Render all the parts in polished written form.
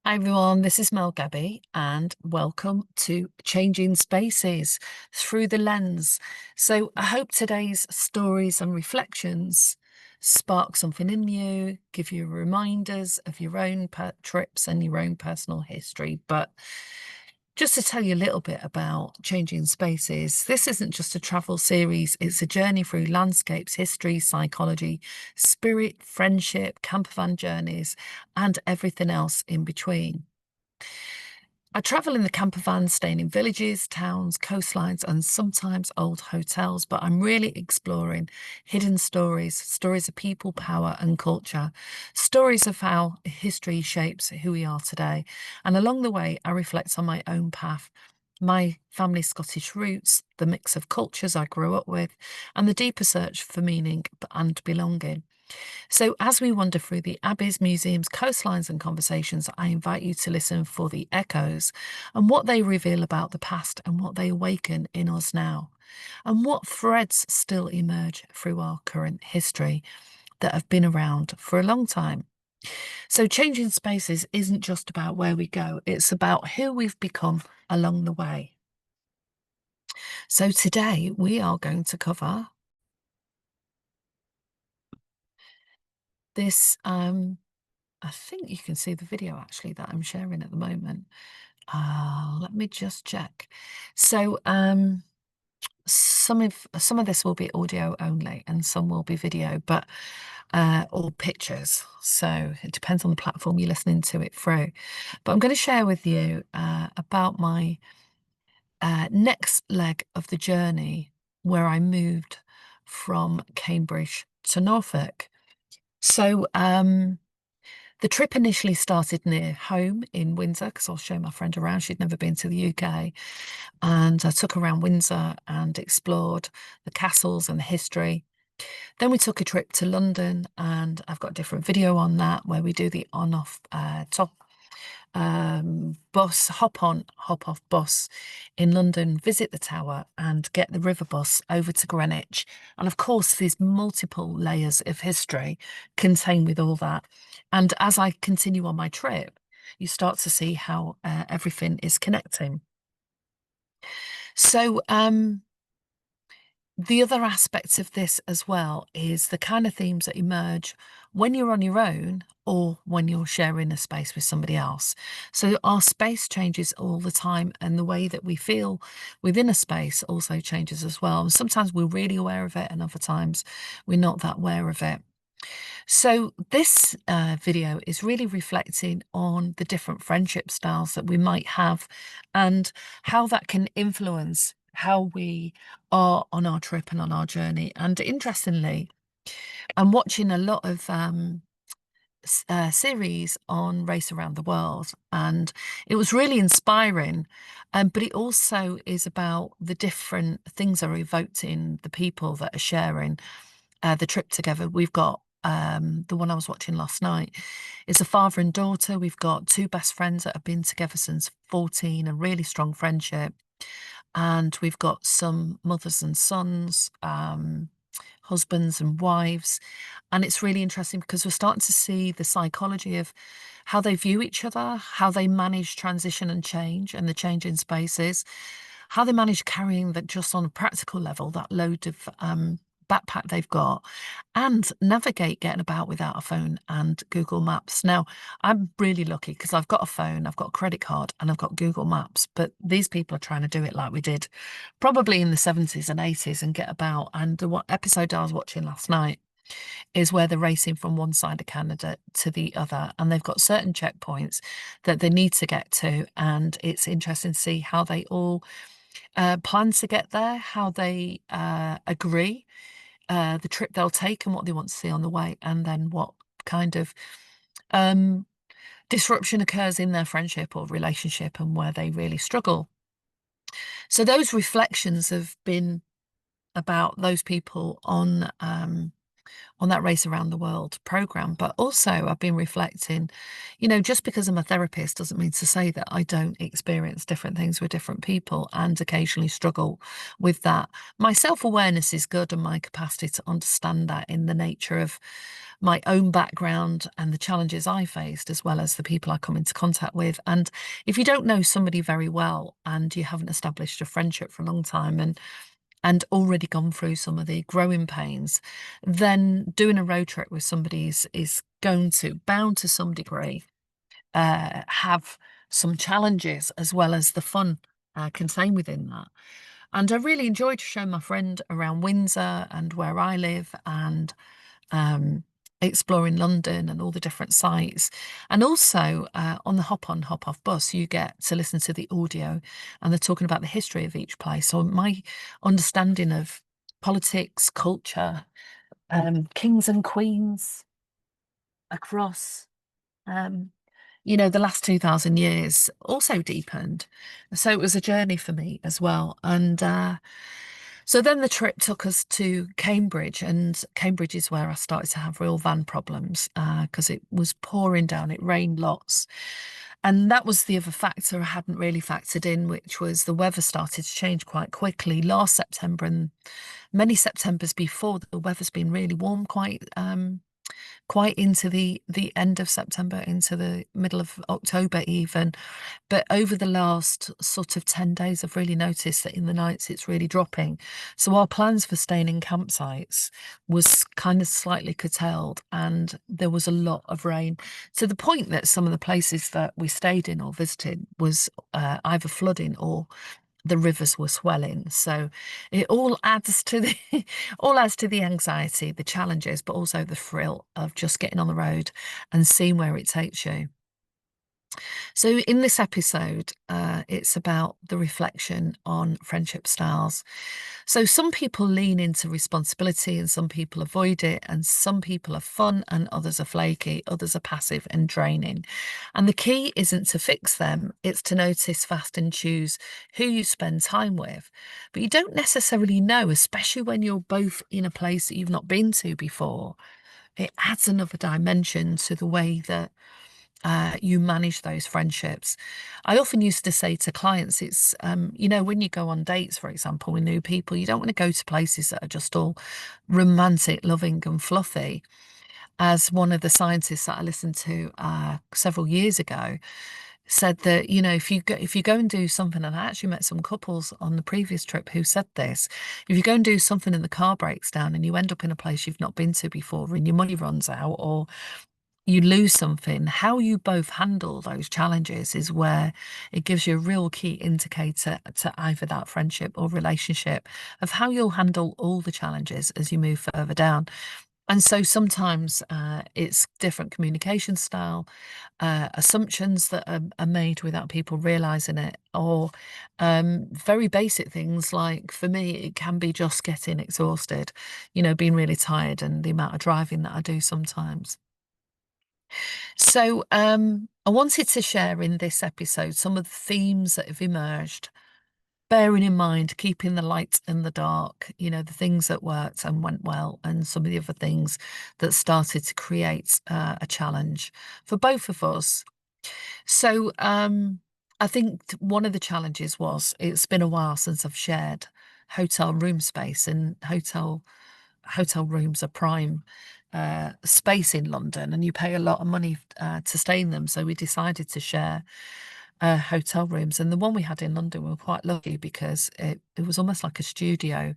Hi everyone, this is Mel Gabby and welcome to Changing Spaces Through the Lens. So I hope today's stories and reflections spark something in you, give you reminders of your own trips and your own personal history. But just to tell you a little bit about Changing Spaces, this isn't just a travel series, it's a journey through landscapes, history, psychology, spirit, friendship, campervan journeys, and everything else in between. I travel in the camper van, staying in villages, towns, coastlines, and sometimes old hotels, but I'm really exploring hidden stories, stories of people, power, and culture, stories of how history shapes who we are today. And along the way, I reflect on my own path, my family's Scottish roots, the mix of cultures I grew up with, and the deeper search for meaning and belonging. So, as we wander through the abbeys, museums, coastlines, and conversations, I invite you to listen for the echoes and what they reveal about the past and what they awaken in us now, and what threads still emerge through our current history that have been around for a long time. So, changing spaces isn't just about where we go, it's about who we've become along the way. So, today we are going to cover this. I think you can see the video actually that I'm sharing at the moment. Let me just check. So, some of this will be audio only, and some will be video, but or pictures. So it depends on the platform you're listening to it through. But I'm going to share with you about my next leg of the journey where I moved from Cambridge to Norfolk. So, the trip initially started near home in Windsor because I was showing my friend around. She'd never been to the UK. And I took her around Windsor and explored the castles and the history. Then we took a trip to London, and I've got a different video on that where we do the on-off top bus, hop on, hop off bus in London, visit the tower and get the river bus over to Greenwich. And of course, there's multiple layers of history contained with all that. And as I continue on my trip, you start to see how everything is connecting. So, the other aspects of this as well is the kind of themes that emerge when you're on your own or when you're sharing a space with somebody else. So our space changes all the time, and the way that we feel within a space also changes as well. And sometimes we're really aware of it, and other times we're not that aware of it. So this video is really reflecting on the different friendship styles that we might have and how that can influence how we are on our trip and on our journey. And interestingly, I'm watching a lot of series on race around the world, and it was really inspiring. But it also is about the different things that are evoked in the people that are sharing the trip together. We've got the one I was watching last night is a father and daughter. We've got two best friends that have been together since 14, a really strong friendship. And we've got some mothers and sons, husbands and wives. And it's really interesting because we're starting to see the psychology of how they view each other, how they manage transition and change and the change in spaces, how they manage carrying that just on a practical level, that load of backpack they've got, and navigate getting about without a phone and Google Maps. Now, I'm really lucky because I've got a phone, I've got a credit card, and I've got Google Maps, but these people are trying to do it like we did probably in the 70s and 80s and get about. And the what episode I was watching last night is where they're racing from one side of Canada to the other, and they've got certain checkpoints that they need to get to. And it's interesting to see how they all plan to get there, how they agree, the trip they'll take and what they want to see on the way, and then what kind of um, disruption occurs in their friendship or relationship and where they really struggle. So those reflections have been about those people on on that Race Around the World program. But also, I've been reflecting, just because I'm a therapist doesn't mean to say that I don't experience different things with different people and occasionally struggle with that. My self-awareness is good, and my capacity to understand that in the nature of my own background and the challenges I faced, as well as the people I come into contact with. And if you don't know somebody very well and you haven't established a friendship for a long time, and already gone through some of the growing pains, then doing a road trip with somebody is going to, bound to some degree, have some challenges as well as the fun contained within that. And I really enjoyed showing my friend around Windsor and where I live, and um, exploring London and all the different sites. And also on the hop on, hop off bus, you get to listen to the audio, and they're talking about the history of each place. So my understanding of politics, culture, kings and queens across, um, the last 2000 years also deepened. So it was a journey for me as well. And so then the trip took us to Cambridge, and Cambridge is where I started to have real van problems because it was pouring down, it rained lots. And that was the other factor I hadn't really factored in, which was the weather started to change quite quickly last September, and many Septembers before. The weather's been really warm, quite into the end of September, into the middle of October even. But over the last sort of 10 days, I've really noticed that in the nights it's really dropping. So our plans for staying in campsites was kind of slightly curtailed, and there was a lot of rain, to the point that some of the places that we stayed in or visited was either flooding or the rivers were swelling. So it all adds to the all adds to the anxiety, the challenges, but also the thrill of just getting on the road and seeing where it takes you. So in this episode, it's about the reflection on friendship styles. So some people lean into responsibility and some people avoid it, and some people are fun and others are flaky, others are passive and draining. And the key isn't to fix them, it's to notice fast and choose who you spend time with. But you don't necessarily know, especially when you're both in a place that you've not been to before. It adds another dimension to the way that you manage those friendships. I often used to say to clients, it's, when you go on dates, for example, with new people, you don't want to go to places that are just all romantic, loving, and fluffy. As one of the scientists that I listened to several years ago said that, if you go and do something, and I actually met some couples on the previous trip who said this, if you go and do something and the car breaks down and you end up in a place you've not been to before and your money runs out, or you lose something, how you both handle those challenges is where it gives you a real key indicator to either that friendship or relationship, of how you'll handle all the challenges as you move further down. And so sometimes it's different communication style, assumptions that are made without people realizing it, or very basic things like, for me, it can be just getting exhausted, being really tired, and the amount of driving that I do sometimes. So, I wanted to share in this episode some of the themes that have emerged, bearing in mind keeping the light in the dark, the things that worked and went well, and some of the other things that started to create a challenge for both of us. So, I think one of the challenges was, it's been a while since I've shared hotel room space, and hotel rooms are prime space in London, and you pay a lot of money to stay in them. So we decided to share hotel rooms, and the one we had in London, we were quite lucky because it was almost like a studio.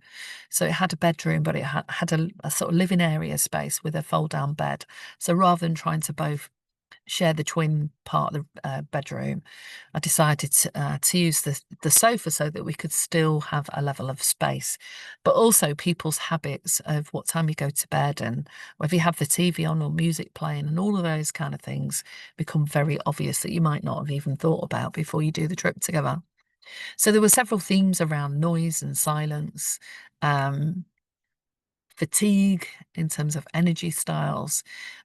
So it had a bedroom, but it had a sort of living area space with a fold down bed. So rather than trying to both share the twin part of the bedroom, I decided to use the sofa so that we could still have a level of space, but also people's habits of what time you go to bed, and whether you have the TV on or music playing, and all of those kind of things become very obvious that you might not have even thought about before you do the trip together. So there were several themes around noise and silence, um, fatigue in terms of energy styles.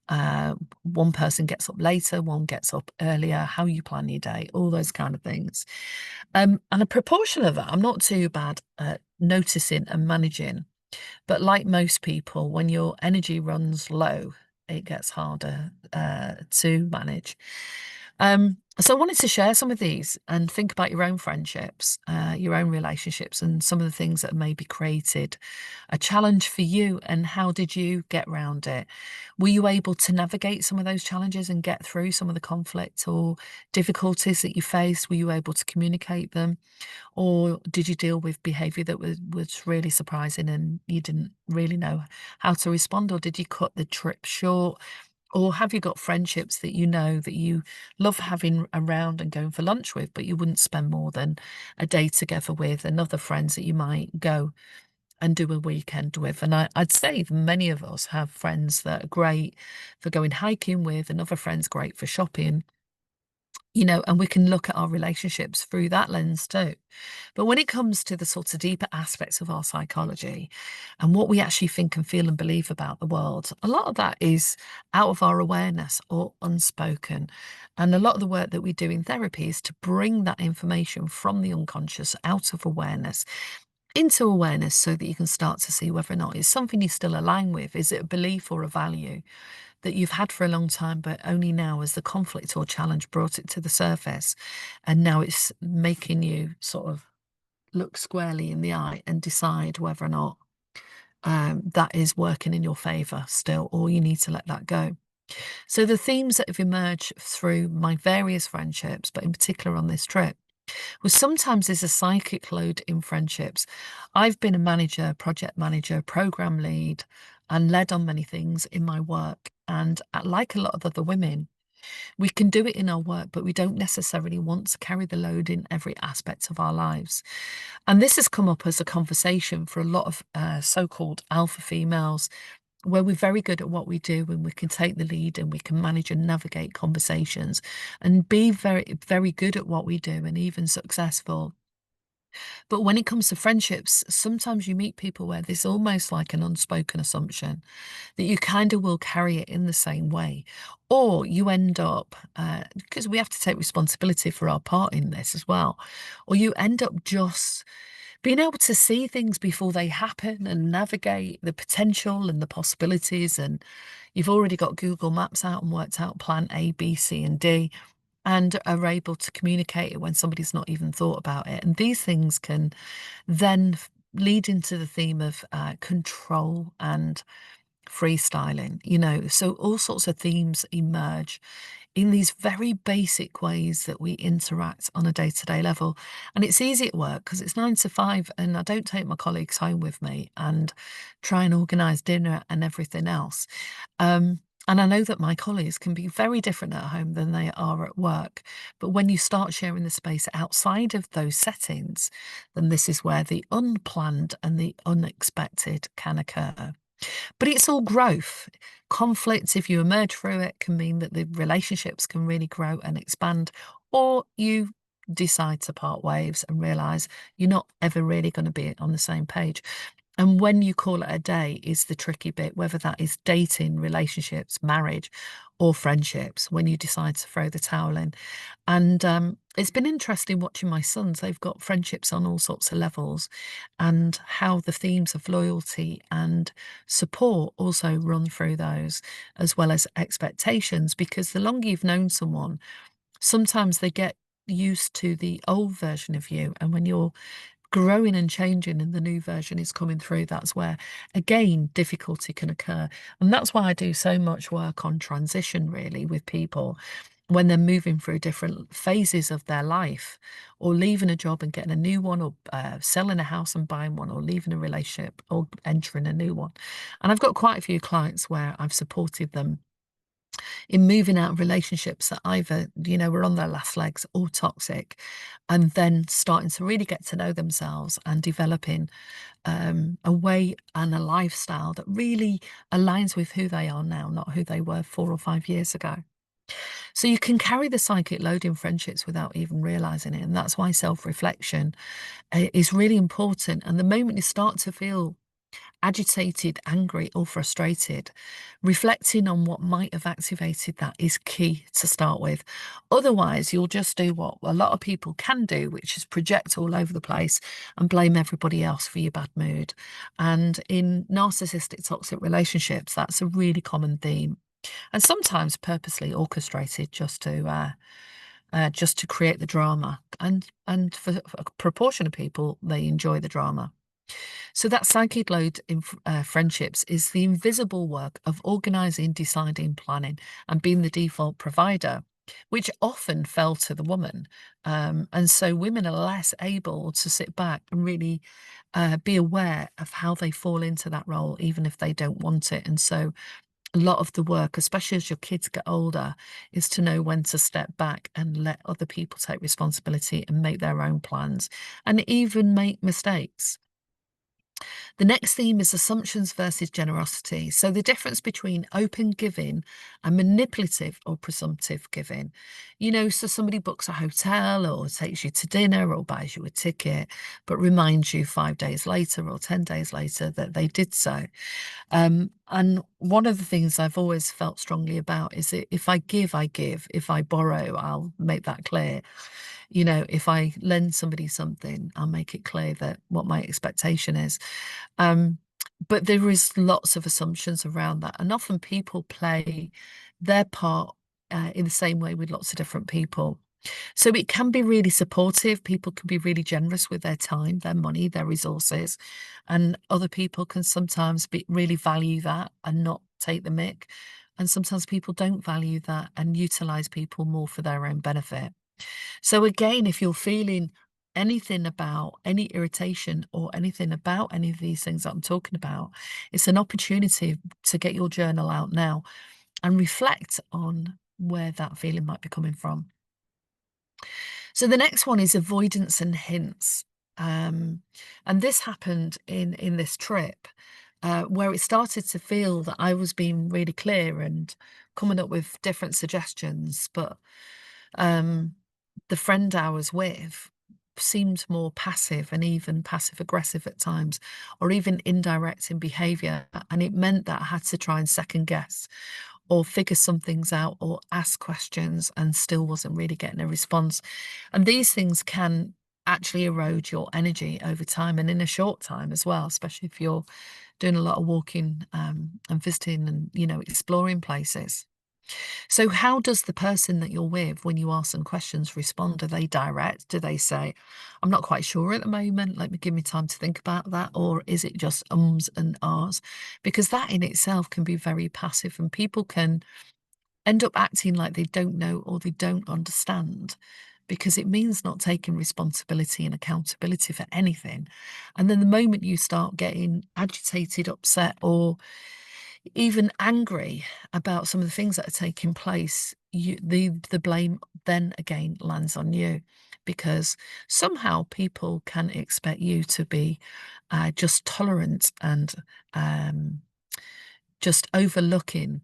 One person gets up later, one gets up earlier, how you plan your day, all those kind of things. And a proportion of that, I'm not too bad at noticing and managing. But like most people, when your energy runs low, it gets harder to manage. So I wanted to share some of these and think about your own friendships, your own relationships, and some of the things that maybe created a challenge for you. And how did you get around it? Were you able to navigate some of those challenges and get through some of the conflict or difficulties that you faced? Were you able to communicate them? Or did you deal with behavior that was really surprising and you didn't really know how to respond? Or did you cut the trip short? Or have you got friendships that you know that you love having around and going for lunch with, but you wouldn't spend more than a day together with, and other friends that you might go and do a weekend with? And I'd say many of us have friends that are great for going hiking with, and other friends great for shopping, and we can look at our relationships through that lens too. But when it comes to the sort of deeper aspects of our psychology and what we actually think and feel and believe about the world, a lot of that is out of our awareness or unspoken. And a lot of the work that we do in therapy is to bring that information from the unconscious out of awareness into awareness so that you can start to see whether or not it's something you still align with. Is it a belief or a value that you've had for a long time, but only now as the conflict or challenge brought it to the surface, and now it's making you sort of look squarely in the eye and decide whether or not that is working in your favor still, or you need to let that go. So the themes that have emerged through my various friendships, but in particular on this trip, was sometimes there's a psychic load in friendships. I've been a manager, project manager, program lead, and led on many things in my work. And like a lot of other women, we can do it in our work, but we don't necessarily want to carry the load in every aspect of our lives. And this has come up as a conversation for a lot of so-called alpha females, where we're very good at what we do and we can take the lead and we can manage and navigate conversations and be very, very good at what we do and even successful. But when it comes to friendships, sometimes you meet people where there's almost like an unspoken assumption that you kind of will carry it in the same way. Or you end up, because we have to take responsibility for our part in this as well, or you end up just being able to see things before they happen and navigate the potential and the possibilities. And you've already got Google Maps out and worked out plan A, B, C, and D, and are able to communicate it when somebody's not even thought about it. And these things can then lead into the theme of control and freestyling, so all sorts of themes emerge in these very basic ways that we interact on a day-to-day level. And it's easy at work because it's 9 to 5 and I don't take my colleagues home with me and try and organise dinner and everything else. And I know that my colleagues can be very different at home than they are at work. But when you start sharing the space outside of those settings, then this is where the unplanned and the unexpected can occur. But it's all growth. Conflict, if you emerge through it, can mean that the relationships can really grow and expand, or you decide to part ways and realize you're not ever really going to be on the same page. And when you call it a day is the tricky bit, whether that is dating, relationships, marriage, or friendships, when you decide to throw the towel in. And it's been interesting watching my sons. They've got friendships on all sorts of levels, and how the themes of loyalty and support also run through those, as well as expectations. Because the longer you've known someone, sometimes they get used to the old version of you. And when you're growing and changing and the new version is coming through, that's where again difficulty can occur. And that's why I do so much work on transition really with people when they're moving through different phases of their life, or leaving a job and getting a new one, or selling a house and buying one, or leaving a relationship or entering a new one. And I've got quite a few clients where I've supported them in moving out of relationships that either, were on their last legs or toxic, and then starting to really get to know themselves and developing a way and a lifestyle that really aligns with who they are now, not who they were 4 or 5 years ago. So you can carry the psychic load in friendships without even realizing it. And that's why self reflection is really important. And the moment you start to feel agitated, angry, or frustrated. Reflecting on what might have activated that is key to start with. Otherwise, you'll just do what a lot of people can do, which is project all over the place and blame everybody else for your bad mood. And in narcissistic toxic relationships, that's a really common theme, and sometimes purposely orchestrated just to create the drama. And for a proportion of people, they enjoy the drama. So that psychic load in friendships is the invisible work of organising, deciding, planning, and being the default provider, which often fell to the woman. And so women are less able to sit back and really be aware of how they fall into that role, even if they don't want it. And so a lot of the work, especially as your kids get older, is to know when to step back and let other people take responsibility and make their own plans and even make mistakes. The next theme is assumptions versus generosity. So the difference between open giving and manipulative or presumptive giving. So somebody books a hotel or takes you to dinner or buys you a ticket, but reminds you 5 days later or 10 days later that they did so. And one of the things I've always felt strongly about is that if I give, I give. If I borrow, I'll make that clear. If I lend somebody something, I'll make it clear that what my expectation is. Um, but there is lots of assumptions around that, and often people play their part in the same way with lots of different people. So it can be really supportive. People can be really generous with their time, their money, their resources, and other people can sometimes really value that and not take the mick. And sometimes people don't value that and utilize people more for their own benefit. So again, if you're feeling anything about any irritation or anything about any of these things that I'm talking about, it's an opportunity to get your journal out now and reflect on where that feeling might be coming from. So the next one is avoidance and hints. Um, and this happened in this trip, where it started to feel that I was being really clear and coming up with different suggestions, but um, the friend I was with seemed more passive and even passive aggressive at times, or even indirect in behavior. And it meant that I had to try and second guess or figure some things out or ask questions and still wasn't really getting a response. And these things can actually erode your energy over time and in a short time as well, especially if you're doing a lot of walking and visiting and, exploring places. So how does the person that you're with, when you ask them questions, respond? Are they direct? Do they say, I'm not quite sure at the moment, let me give me time to think about that? Or is it just ums and ahs? Because that in itself can be very passive and people can end up acting like they don't know or they don't understand, because it means not taking responsibility and accountability for anything. And then the moment you start getting agitated, upset, or even angry about some of the things that are taking place, the blame then again lands on you, because somehow people can expect you to be just tolerant and um, just overlooking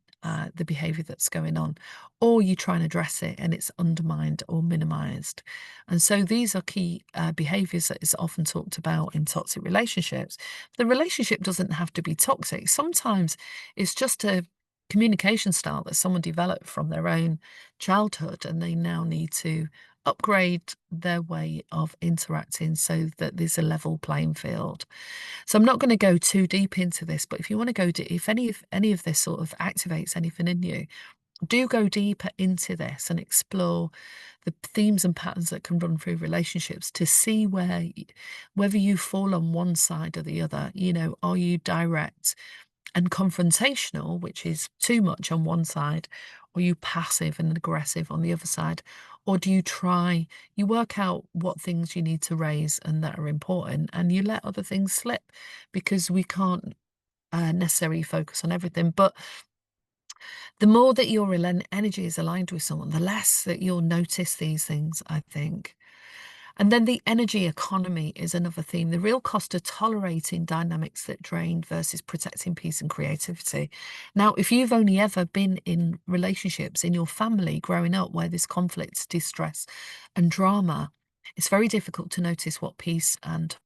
the behavior that's going on, or you try and address it and it's undermined or minimized. And so these are key behaviors that is often talked about in toxic relationships. The relationship doesn't have to be toxic. Sometimes it's just a communication style that someone developed from their own childhood, and they now need to upgrade their way of interacting so that there's a level playing field. So I'm not going to go too deep into this, but if you want to if any of this sort of activates anything in you, do go deeper into this and explore the themes and patterns that can run through relationships to see whether you fall on one side or the other. Are you direct and confrontational, which is too much on one side, or you passive and aggressive on the other side? Or do you work out what things you need to raise and that are important, and you let other things slip, because we can't necessarily focus on everything. But the more that your energy is aligned with someone, the less that you'll notice these things, I think. And then the energy economy is another theme. The real cost of tolerating dynamics that drain versus protecting peace and creativity. Now, if you've only ever been in relationships in your family growing up where there's conflict, distress, and drama, it's very difficult to notice what peace and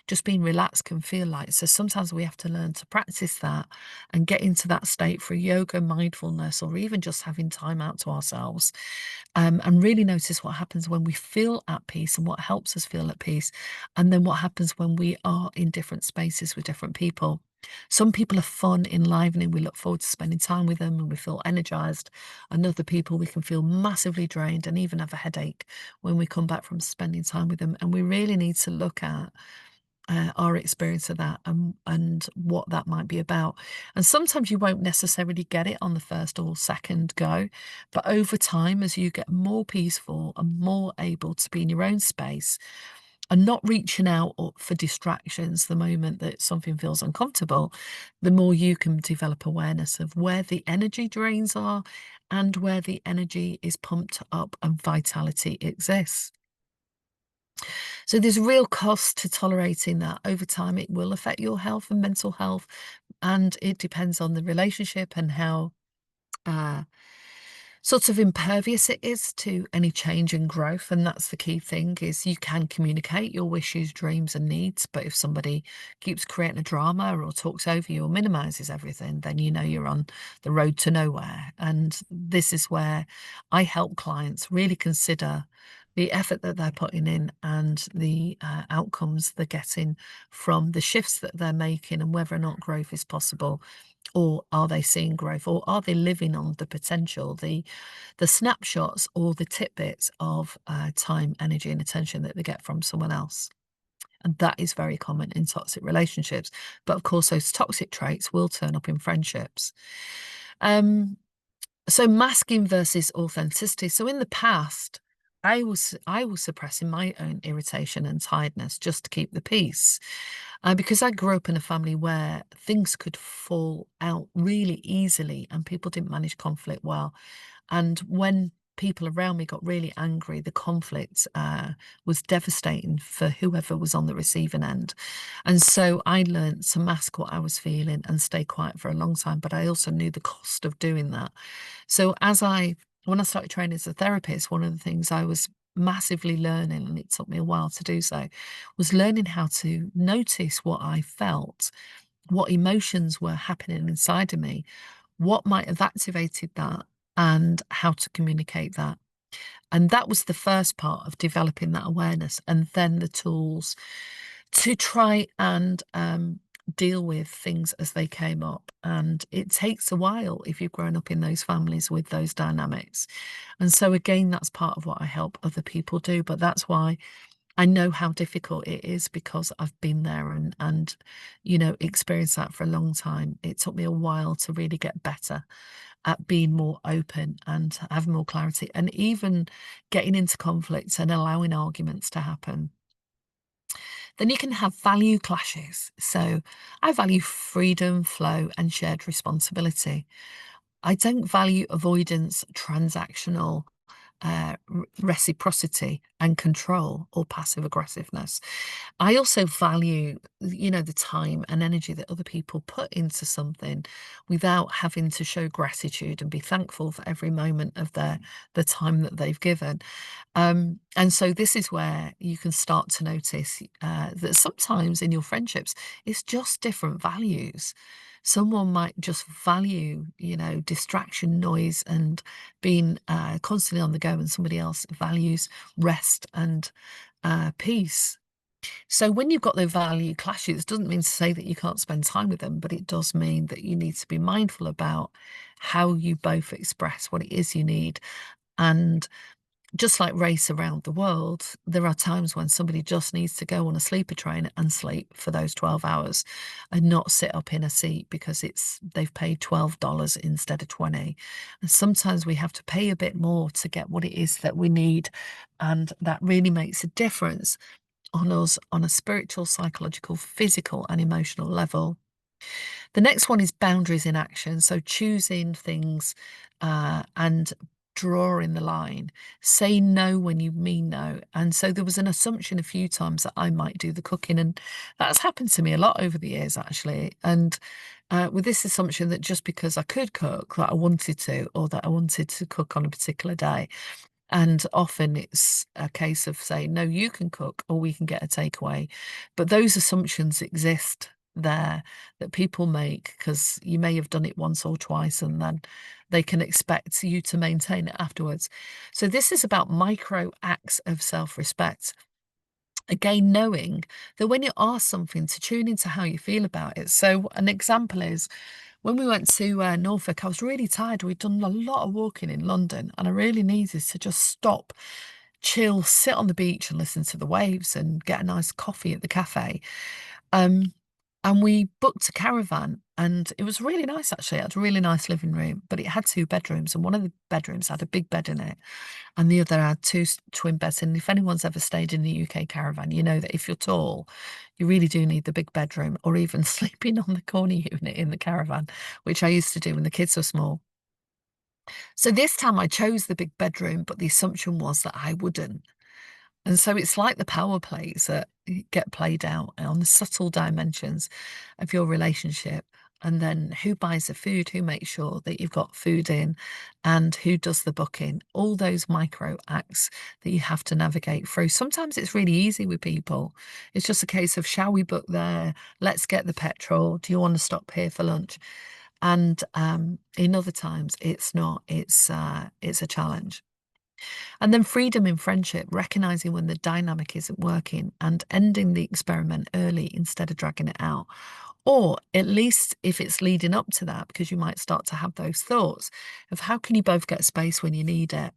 just being relaxed can feel like. So sometimes we have to learn to practice that and get into that state through yoga, mindfulness, or even just having time out to ourselves, and really notice what happens when we feel at peace and what helps us feel at peace. And then what happens when we are in different spaces with different people. Some people are fun, enlivening. We look forward to spending time with them and we feel energized. And other people, we can feel massively drained and even have a headache when we come back from spending time with them. And we really need to look at our experience of that and what that might be about. And sometimes you won't necessarily get it on the first or second go, but over time, as you get more peaceful and more able to be in your own space and not reaching out for distractions the moment that something feels uncomfortable, the more you can develop awareness of where the energy drains are and where the energy is pumped up and vitality exists. So there's real cost to tolerating that. Over time, it will affect your health and mental health, and it depends on the relationship and how uh, sort of impervious it is to any change and growth. And that's the key thing, is you can communicate your wishes, dreams and needs, but if somebody keeps creating a drama or talks over you or minimizes everything, then you know you're on the road to nowhere. And this is where I help clients really consider the effort that they're putting in and the outcomes they're getting from the shifts that they're making, and whether or not growth is possible, or are they seeing growth, or are they living on the potential, the snapshots or the tidbits of time, energy and attention that they get from someone else. And that is very common in toxic relationships. But of course, those toxic traits will turn up in friendships. Um, so masking versus authenticity. So in the past, I was suppressing my own irritation and tiredness just to keep the peace, because I grew up in a family where things could fall out really easily and people didn't manage conflict well. And when people around me got really angry, the conflict was devastating for whoever was on the receiving end. And so I learned to mask what I was feeling and stay quiet for a long time. But I also knew the cost of doing that. So when I started training as a therapist, one of the things I was massively learning, and it took me a while to do so, was learning how to notice what I felt, what emotions were happening inside of me, what might have activated that, and how to communicate that. And that was the first part of developing that awareness, and then the tools to try and deal with things as they came up. And it takes a while if you've grown up in those families with those dynamics. And so, again, that's part of what I help other people do. But that's why I know how difficult it is, because I've been there and experienced that for a long time. It took me a while to really get better at being more open and having more clarity, and even getting into conflicts and allowing arguments to happen. Then you can have value clashes. So I value freedom, flow, and shared responsibility. I don't value avoidance, transactional reciprocity and control, or passive aggressiveness. I also value, the time and energy that other people put into something without having to show gratitude and be thankful for every moment of the time that they've given. And so this is where you can start to notice that sometimes in your friendships, it's just different values. Someone might just value, distraction, noise, and being constantly on the go, and somebody else values rest and peace. So when you've got those value clashes, it doesn't mean to say that you can't spend time with them, but it does mean that you need to be mindful about how you both express what it is you need. And just like race around the world, there are times when somebody just needs to go on a sleeper train and sleep for those 12 hours and not sit up in a seat because they've paid $12 instead of 20. And sometimes we have to pay a bit more to get what it is that we need. And that really makes a difference on us on a spiritual, psychological, physical, and emotional level. The next one is boundaries in action. So choosing things and drawing the line. Say no when you mean no. And so there was an assumption a few times that I might do the cooking, and that's happened to me a lot over the years, actually. And with this assumption that just because I could cook, that I wanted to, or that I wanted to cook on a particular day. And often it's a case of saying, no, you can cook or we can get a takeaway. But those assumptions exist there that people make because you may have done it once or twice and then they can expect you to maintain it afterwards. So this is about micro acts of self-respect. Again, knowing that when you ask something, to tune into how you feel about it. So an example is when we went to Norfolk, I was really tired. We'd done a lot of walking in London and I really needed to just stop, chill, sit on the beach and listen to the waves and get a nice coffee at the cafe. Um, and we booked a caravan and it was really nice actually. It had a really nice living room, but it had two bedrooms and one of the bedrooms had a big bed in it and the other had two twin beds. And if anyone's ever stayed in the UK caravan, you know that if you're tall, you really do need the big bedroom or even sleeping on the corner unit in the caravan, which I used to do when the kids were small. So this time I chose the big bedroom, but the assumption was that I wouldn't. And so it's like the power plays that get played out on the subtle dimensions of your relationship. And then who buys the food, who makes sure that you've got food in, and who does the booking. All those micro acts that you have to navigate through. Sometimes it's really easy with people. It's just a case of, shall we book there? Let's get the petrol. Do you want to stop here for lunch? And in other times, it's not. It's a challenge. And then freedom in friendship, recognizing when the dynamic isn't working and ending the experiment early instead of dragging it out. Or at least if it's leading up to that, because you might start to have those thoughts of how can you both get space when you need it.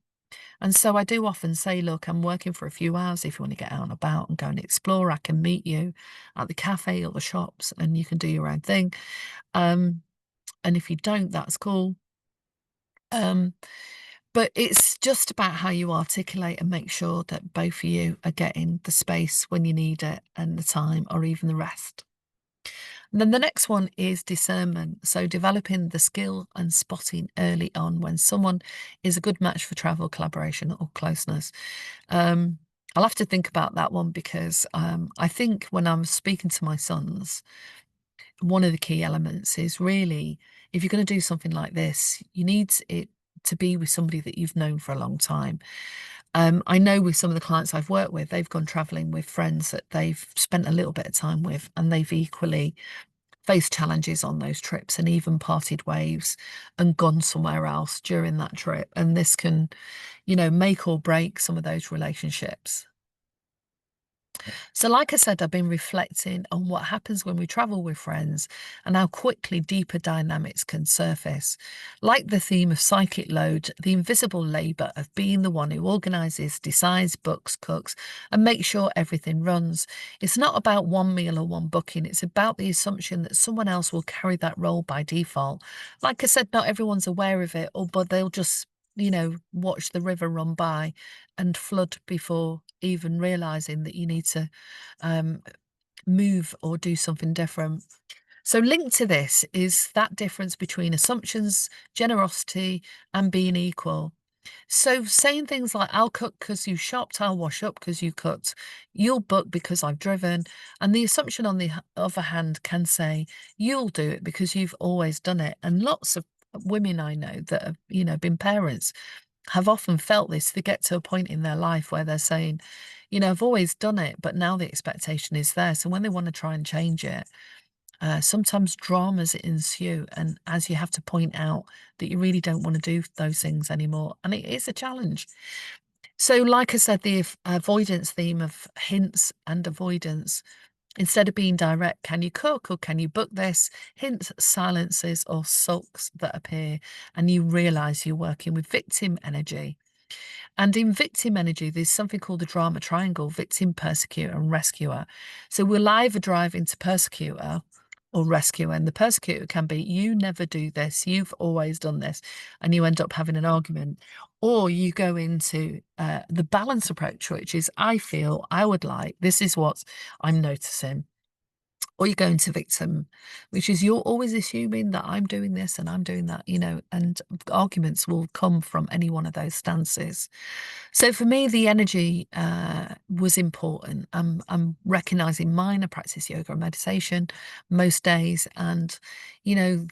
And so I do often say, look, I'm working for a few hours. If you want to get out and about and go and explore, I can meet you at the cafe or the shops and you can do your own thing. Um, and if you don't, that's cool. Um, But it's just about how you articulate and make sure that both of you are getting the space when you need it and the time or even the rest. And then the next one is discernment. So developing the skill and spotting early on when someone is a good match for travel, collaboration or closeness. Um, I'll have to think about that one because I think when I'm speaking to my sons, one of the key elements is really, if you're going to do something like this, you need it to be with somebody that you've known for a long time. I know with some of the clients I've worked with, they've gone traveling with friends that they've spent a little bit of time with, and they've equally faced challenges on those trips and even parted waves and gone somewhere else during that trip. And this can, make or break some of those relationships. So, like I said, I've been reflecting on what happens when we travel with friends and how quickly deeper dynamics can surface. Like the theme of psychic load, the invisible labour of being the one who organises, decides, books, cooks, and makes sure everything runs. It's not about one meal or one booking, it's about the assumption that someone else will carry that role by default. Like I said, not everyone's aware of it, or but they'll just watch the river run by and flood before even realizing that you need to um, move or do something different. So, linked to this is that difference between assumptions, generosity, and being equal. So, saying things like, I'll cook because you shopped, I'll wash up because you cooked, you'll book because I've driven. And the assumption on the other hand can say, you'll do it because you've always done it. And lots of women I know that have, been parents have often felt this. They get to a point in their life where they're saying, I've always done it, but now the expectation is there. So when they want to try and change it, sometimes dramas ensue. And as you have to point out that you really don't want to do those things anymore. And it is a challenge. So, like I said, the avoidance theme of hints and avoidance. Instead of being direct, can you cook or can you book this? Hints, silences, or sulks that appear, and you realize you're working with victim energy. And in victim energy, there's something called the drama triangle: victim, persecutor, and rescuer. So we'll either drive into persecutor or rescuer. And the persecutor can be, you never do this, you've always done this, and you end up having an argument. Or you go into the balance approach, which is, I feel, I would like, this is what I'm noticing. Or you go into victim, which is you're always assuming that I'm doing this and I'm doing that, and arguments will come from any one of those stances. So for me, the energy was important. I'm recognizing mine. I practice yoga and meditation most days, and you know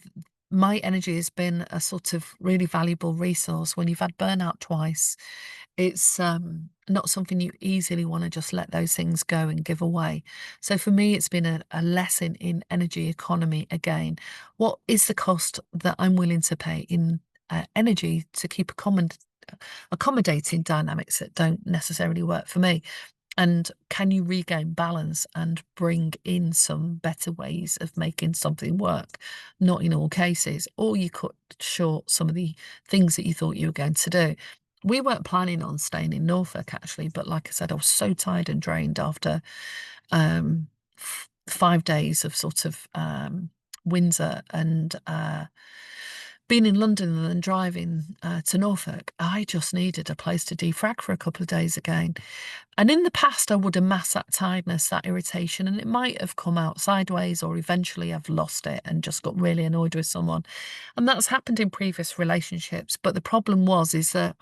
my energy has been a sort of really valuable resource. When you've had burnout twice, it's not something you easily want to just let those things go and give away. So for me, it's been a lesson in energy economy again. What is the cost that I'm willing to pay in energy to keep accommodating dynamics that don't necessarily work for me? And can you regain balance and bring in some better ways of making something work? Not in all cases, or you cut short some of the things that you thought you were going to do. We weren't planning on staying in Norfolk actually, but like I said, I was so tired and drained after 5 days of sort of Windsor and being in London and then driving to Norfolk. I just needed a place to defrag for a couple of days again. And in the past, I would amass that tiredness, that irritation, and it might have come out sideways, or eventually I've lost it and just got really annoyed with someone. And that's happened in previous relationships. But the problem is that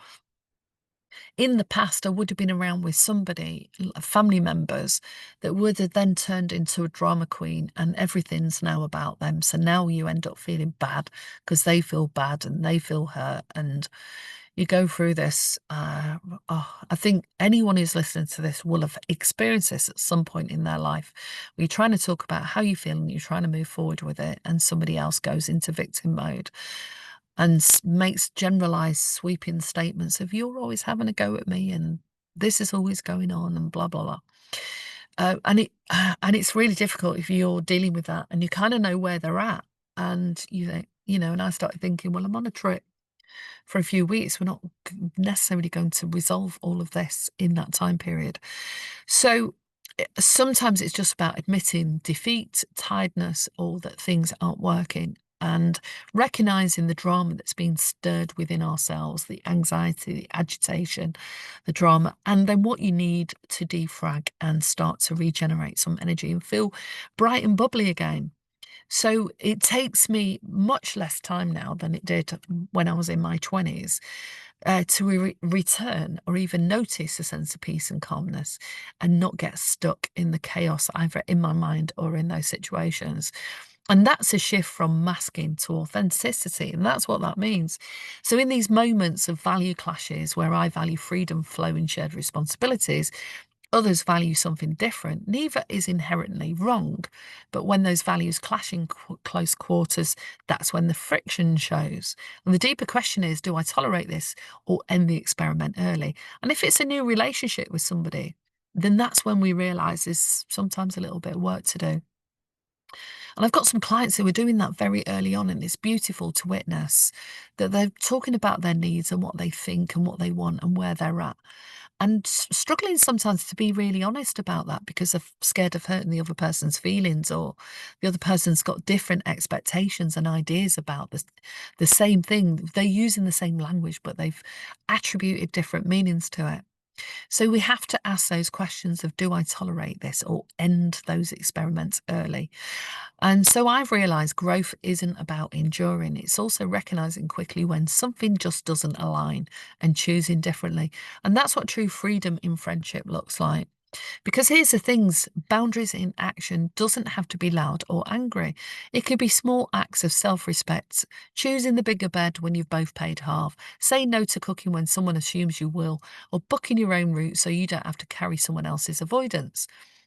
in the past, I would have been around with somebody, family members, that would have then turned into a drama queen, and everything's now about them. So now you end up feeling bad because they feel bad and they feel hurt, and you go through this. I think anyone who's listening to this will have experienced this at some point in their life. Where you're trying to talk about how you feel and you're trying to move forward with it, and somebody else goes into victim mode and makes generalized sweeping statements of "you're always having a go at me" and "this is always going on" and blah blah blah. And it's really difficult if you're dealing with that and you kind of know where they're at, and you think, and I started thinking, well, I'm on a trip for a few weeks. We're not necessarily going to resolve all of this in that time period. So sometimes it's just about admitting defeat, tiredness, or that things aren't working, and recognizing the drama that's being stirred within ourselves, the anxiety, the agitation, the drama, and then what you need to defrag and start to regenerate some energy and feel bright and bubbly again. So it takes me much less time now than it did when I was in my 20s to return or even notice a sense of peace and calmness, and not get stuck in the chaos either in my mind or in those situations. And that's a shift from masking to authenticity. And that's what that means. So, in these moments of value clashes where I value freedom, flow, and shared responsibilities, others value something different. Neither is inherently wrong, but when those values clash in close quarters, that's when the friction shows. And the deeper question is, do I tolerate this or end the experiment early? And if it's a new relationship with somebody, then that's when we realize there's sometimes a little bit of work to do. And I've got some clients who are doing that very early on, and it's beautiful to witness that they're talking about their needs and what they think and what they want and where they're at, and struggling sometimes to be really honest about that because they're scared of hurting the other person's feelings, or the other person's got different expectations and ideas about the same thing. They're using the same language, but they've attributed different meanings to it. So we have to ask those questions of, do I tolerate this or end those experiments early? And so I've realized growth isn't about enduring. It's also recognizing quickly when something just doesn't align and choosing differently. And that's what true freedom in friendship looks like. Because here's the things, boundaries in action doesn't have to be loud or angry. It could be small acts of self-respect, choosing the bigger bed when you've both paid half, saying no to cooking when someone assumes you will, or booking your own route so you don't have to carry someone else's avoidance.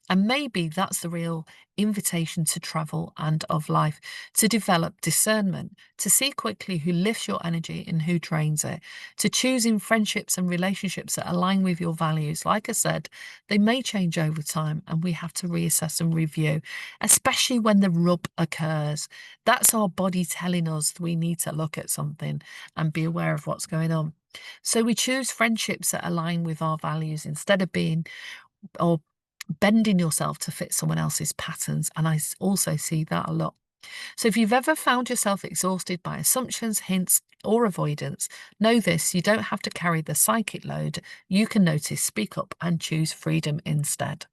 And maybe that's the real invitation to travel and of life, to develop discernment, to see quickly who lifts your energy and who drains it, to choosing friendships and relationships that align with your values. Like I said, they may change over time and we have to reassess and review, especially when the rub occurs. That's our body telling us we need to look at something and be aware of what's going on. So we choose friendships that align with our values instead of being or bending yourself to fit someone else's patterns. And also see that a lot. So if you've ever found yourself exhausted by assumptions, hints, or avoidance, know this: you don't have to carry the psychic load. You can notice, speak up, and choose freedom instead.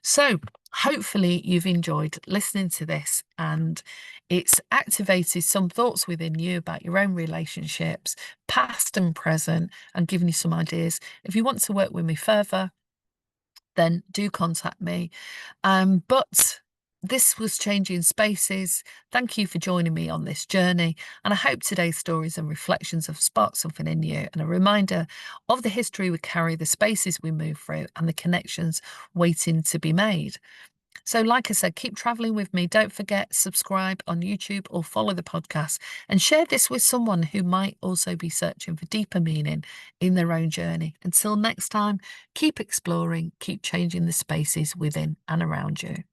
So hopefully you've enjoyed listening to this, and it's activated some thoughts within you about your own relationships, past and present, and given you some ideas. If you want to work with me further, then do contact me. But this was Changing Spaces. Thank you for joining me on this journey, and I hope today's stories and reflections have sparked something in you and a reminder of the history we carry, the spaces we move through, and the connections waiting to be made. So, like I said, keep traveling with me. Don't forget, subscribe on YouTube or follow the podcast and share this with someone who might also be searching for deeper meaning in their own journey. Until next time, keep exploring, keep changing the spaces within and around you.